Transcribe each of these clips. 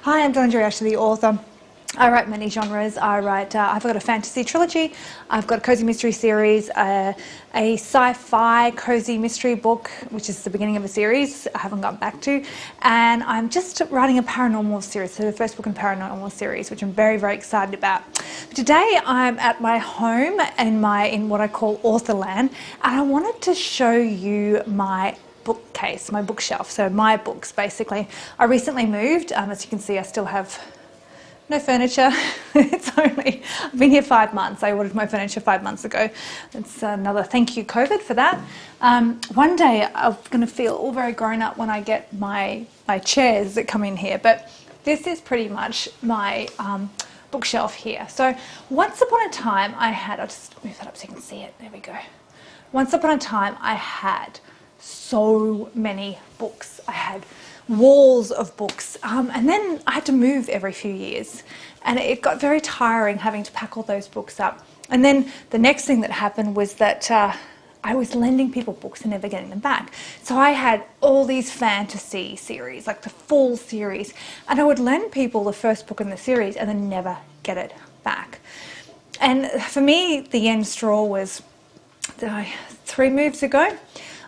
Hi, I'm Donna Ashley, the author. I write many genres. I've got a fantasy trilogy, I've got a cozy mystery series, a sci-fi cozy mystery book, which is the beginning of a series I haven't gotten back to, and I'm just writing a paranormal series, so the first book in paranormal series, which I'm very, very excited about. Today I'm at my home in what I call Authorland, and I wanted to show you my bookcase, my bookshelf, so my books basically. I recently moved, as you can see I still have no furniture. I've been here 5 months. I ordered my furniture 5 months ago. It's another thank you COVID for that. One day I'm going to feel all very grown up when I get my chairs that come in here, but this is pretty much my bookshelf here. So once upon a time I had, I'll just move that up so you can see it, there we go. Once upon a time I had so many books. I had walls of books, and then I had to move every few years, and it got very tiring having to pack all those books up. And then the next thing that happened was that I was lending people books and never getting them back. So I had all these fantasy series, like the full series, and I would lend people the first book in the series and then never get it back. And for me, the end straw was 3 moves ago.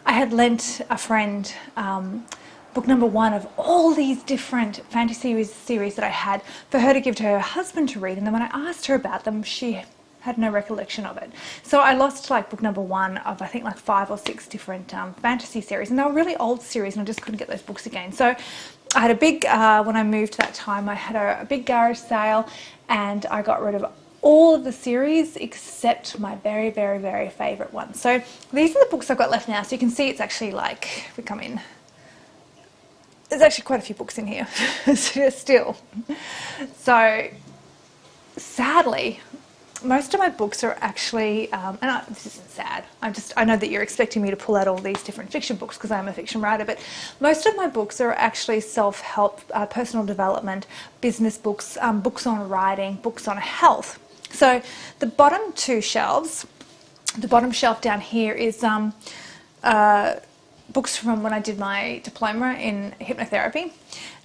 I had lent a friend book number 1 of all these different fantasy series that I had for her to give to her husband to read, and then when I asked her about them, she had no recollection of it. So I lost like book number 1 of I think like 5 or 6 different fantasy series, and they were really old series, and I just couldn't get those books again. So I had a big, when I moved that time, I had a big garage sale, and I got rid of all of the series except my very, very, very favourite one. So these are the books I've got left now. So you can see it's actually like, if we come in, there's actually quite a few books in here still. So sadly, most of my books are actually, this isn't sad, I know that you're expecting me to pull out all these different fiction books because I'm a fiction writer, but most of my books are actually self-help, personal development, business books, books on writing, books on health. So the bottom 2 shelves, the bottom shelf down here is books from when I did my diploma in hypnotherapy,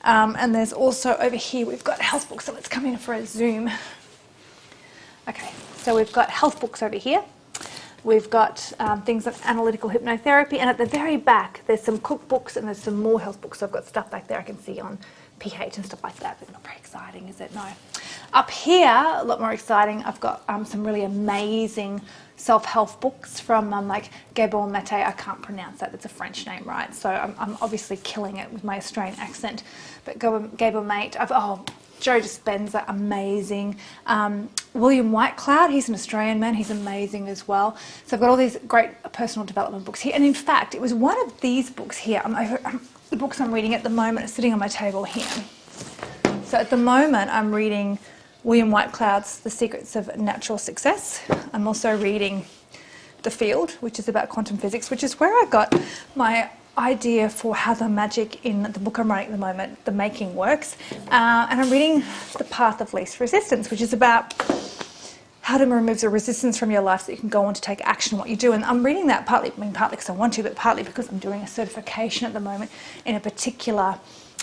and there's also over here we've got health books. So let's come in for a zoom. Okay, so we've got health books over here. We've got things like analytical hypnotherapy, and at the very back there's some cookbooks and there's some more health books. So I've got stuff back there I can see on pH and stuff like that, but not very exciting, is it? No. Up here, a lot more exciting, I've got some really amazing self-help books from like Gabor Mate. I can't pronounce that, it's a French name, right? So I'm obviously killing it with my Australian accent. But Gabor Mate, Joe Dispenza, amazing. William Whitecloud, he's an Australian man, he's amazing as well. So I've got all these great personal development books here. And in fact, it was one of these books here, the books I'm reading at the moment are sitting on my table here. So at the moment I'm reading William Whitecloud's The Secrets of Natural Success. I'm also reading The Field, which is about quantum physics, which is where I got my idea for how the magic in the book I'm writing at the moment, The Making, works. And I'm reading The Path of Least Resistance, which is about how to remove the resistance from your life so you can go on to take action on what you do. And I'm reading that partly because I want to, but partly because I'm doing a certification at the moment in a particular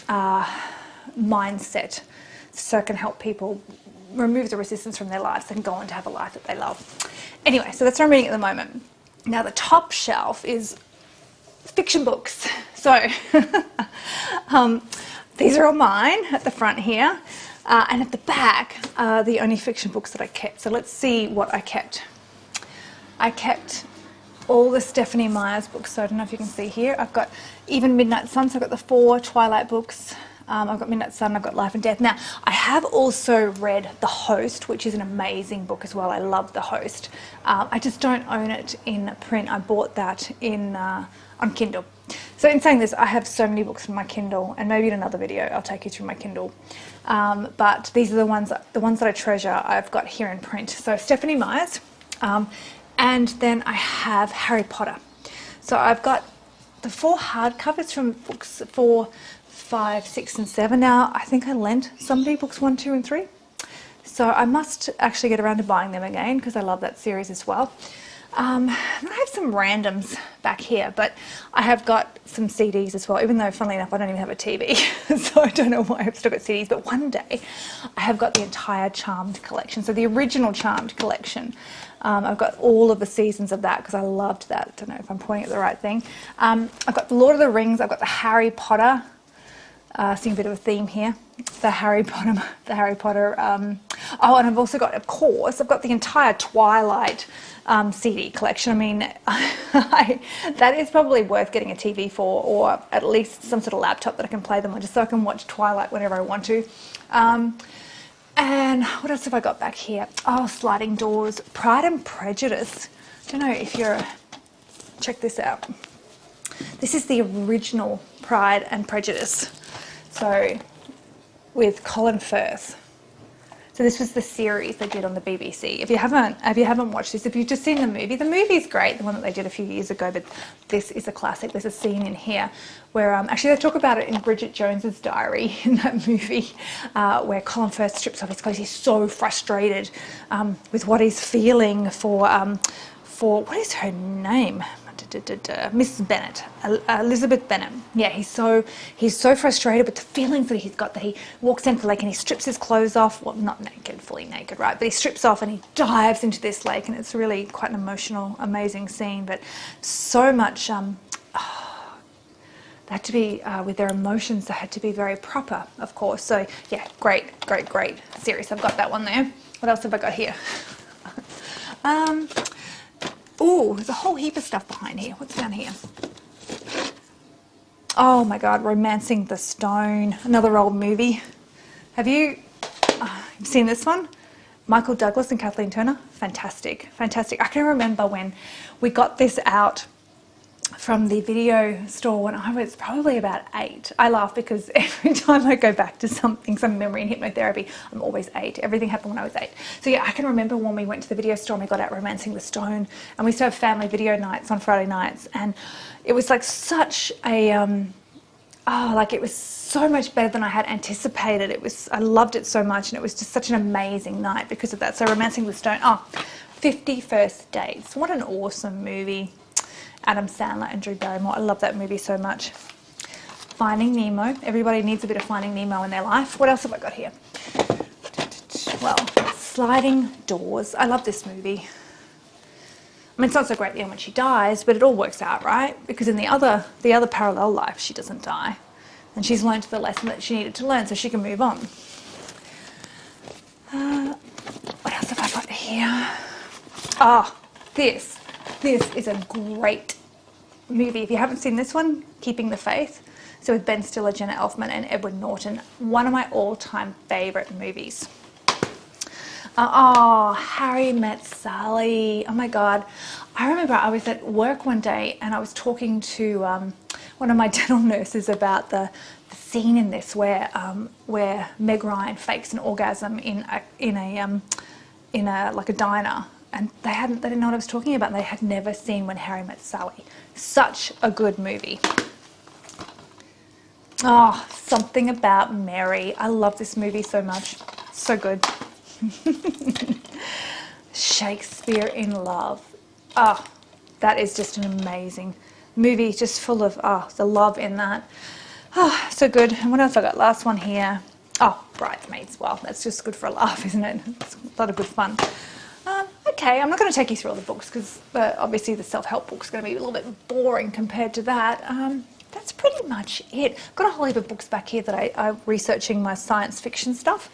mindset, so I can help people remove the resistance from their lives and go on to have a life that they love. Anyway, so that's what I'm reading at the moment. Now the top shelf is fiction books. So these are all mine at the front here, and at the back are the only fiction books that I kept. So let's see what I kept. I kept all the Stephanie Meyer's books, so I don't know if you can see here. I've got even Midnight Sun, so I've got the 4 Twilight books. I've got Midnight Sun, I've got Life and Death. Now, I have also read The Host, which is an amazing book as well. I love The Host. I just don't own it in print. I bought that on Kindle. So in saying this, I have so many books in my Kindle, and maybe in another video I'll take you through my Kindle. But these are the ones that I treasure. I've got here in print. So Stephanie Meyer's, and then I have Harry Potter. So I've got the 4 hardcovers from books 4, 5, 6 and 7. Now I think I lent somebody books 1, 2 and 3. So I must actually get around to buying them again because I love that series as well. I have some randoms back here, but I have got some CDs as well, even though, funnily enough, I don't even have a TV, so I don't know why I've still got CDs, but one day I have got the entire Charmed collection, so the original Charmed collection. I've got all of the seasons of that because I loved that. I don't know if I'm pointing at the right thing. I've got the Lord of the Rings, I've got the Harry Potter, seeing a bit of a theme here, the Harry Potter, oh, and I've also got, of course, I've got the entire Twilight CD collection. I mean, that is probably worth getting a TV for, or at least some sort of laptop that I can play them on, just so I can watch Twilight whenever I want to. And what else have I got back here? Oh, Sliding Doors, Pride and Prejudice. I don't know if you're, check this out. This is the original Pride and Prejudice. So, with Colin Firth. So this was the series they did on the BBC. If you haven't watched this, if you've just seen the movie's great, the one that they did a few years ago, but this is a classic. There's a scene in here where, actually they talk about it in Bridget Jones's Diary, in that movie, where Colin Firth strips off his clothes. He's so frustrated with what he's feeling for, what is her name? Mrs. Bennet, Elizabeth Bennet. Yeah, he's so frustrated with the feelings that he's got, that he walks into the lake and he strips his clothes off. Well, not naked, fully naked, right? But he strips off and he dives into this lake, and it's really quite an emotional, amazing scene. But so much, they had to be, with their emotions, they had to be very proper, of course. So yeah, great series. I've got that one there. What else have I got here? Oh, there's a whole heap of stuff behind here. What's down here? Oh my God, Romancing the Stone, another old movie. Have you seen this one? Michael Douglas and Kathleen Turner, fantastic. I can remember when we got this out from the video store when I was probably about 8. I laugh because every time I go back to something, some memory in hypnotherapy, I'm always 8. Everything happened when I was 8. So yeah, I can remember when we went to the video store and we got out Romancing the Stone, and we used to have family video nights on Friday nights, and it was like such a, it was so much better than I had anticipated. I loved it so much, and it was just such an amazing night because of that. So Romancing the Stone, 50 First Dates. What an awesome movie. Adam Sandler and Drew Barrymore. I love that movie so much. Finding Nemo. Everybody needs a bit of Finding Nemo in their life. What else have I got here? Well, Sliding Doors. I love this movie. I mean, it's not so great at the end when she dies, but it all works out, right? Because in the other parallel life, she doesn't die. And she's learned the lesson that she needed to learn so she can move on. What else have I got here? This is a great movie. If you haven't seen this one, Keeping the Faith. So with Ben Stiller, Jenna Elfman and Edward Norton. One of my all-time favourite movies. Harry Met Sally. Oh my God. I remember I was at work one day and I was talking to one of my dental nurses about the scene in this where Meg Ryan fakes an orgasm in a diner. And they didn't know what I was talking about. They had never seen When Harry Met Sally. Such a good movie. Something About Mary. I love this movie so much. So good. Shakespeare in Love. That is just an amazing movie, just full of the love in that. So good. And what else I got? Last one here. Bridesmaids. Well, that's just good for a laugh, isn't it? It's a lot of good fun. Okay, I'm not going to take you through all the books because obviously the self-help book's going to be a little bit boring compared to that. That's pretty much it. I've got a whole heap of books back here that I'm researching my science fiction stuff.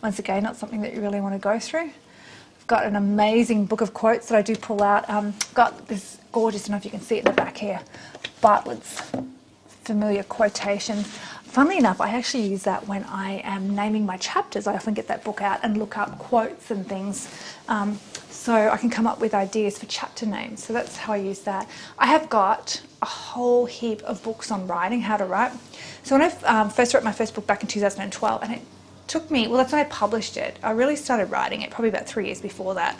Once again, not something that you really want to go through. I've got an amazing book of quotes that I do pull out. Got this gorgeous, I don't know if you can see it in the back here, Bartlett's familiar quotations. Funnily enough, I actually use that when I am naming my chapters. I often get that book out and look up quotes and things. So I can come up with ideas for chapter names. So that's how I use that. I have got a whole heap of books on writing, how to write. So when I first wrote my first book back in 2012, and it took me, well, that's when I published it. I really started writing it probably about 3 years before that.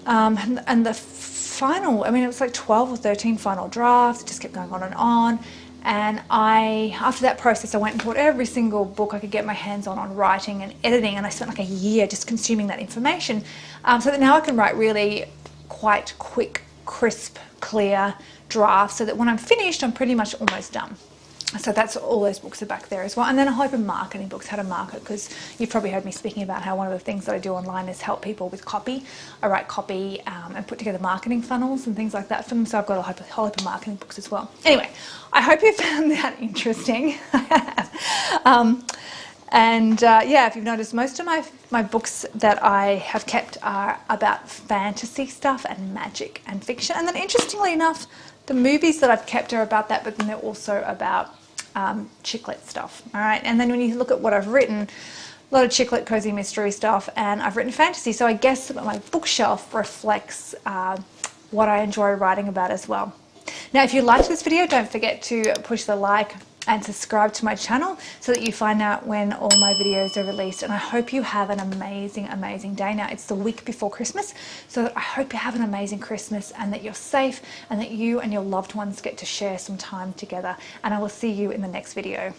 And the final, I mean, it was like 12 or 13 final drafts. It just kept going on and on. And after that process, I went and bought every single book I could get my hands on writing and editing, and I spent like a year just consuming that information, so that now I can write really quite quick crisp, clear draft, so that when I'm finished, I'm pretty much almost done. So that's all those books are back there as well. And then a whole heap of marketing books, how to market, because you've probably heard me speaking about how one of the things that I do online is help people with copy. I write copy and put together marketing funnels and things like that for them. So I've got a whole heap of marketing books as well. Anyway, I hope you found that interesting. Yeah, if you've noticed, most of my books that I have kept are about fantasy stuff and magic and fiction. And then interestingly enough, the movies that I've kept are about that, but then they're also about chick lit stuff. All right, and then when you look at what I've written, a lot of chick lit cozy mystery stuff, and I've written fantasy. So I guess that my bookshelf reflects what I enjoy writing about as well. Now, if you liked this video, don't forget to push the like and subscribe to my channel so that you find out when all my videos are released. And I hope you have an amazing, amazing day. Now, it's the week before Christmas, so I hope you have an amazing Christmas and that you're safe and that you and your loved ones get to share some time together. And I will see you in the next video.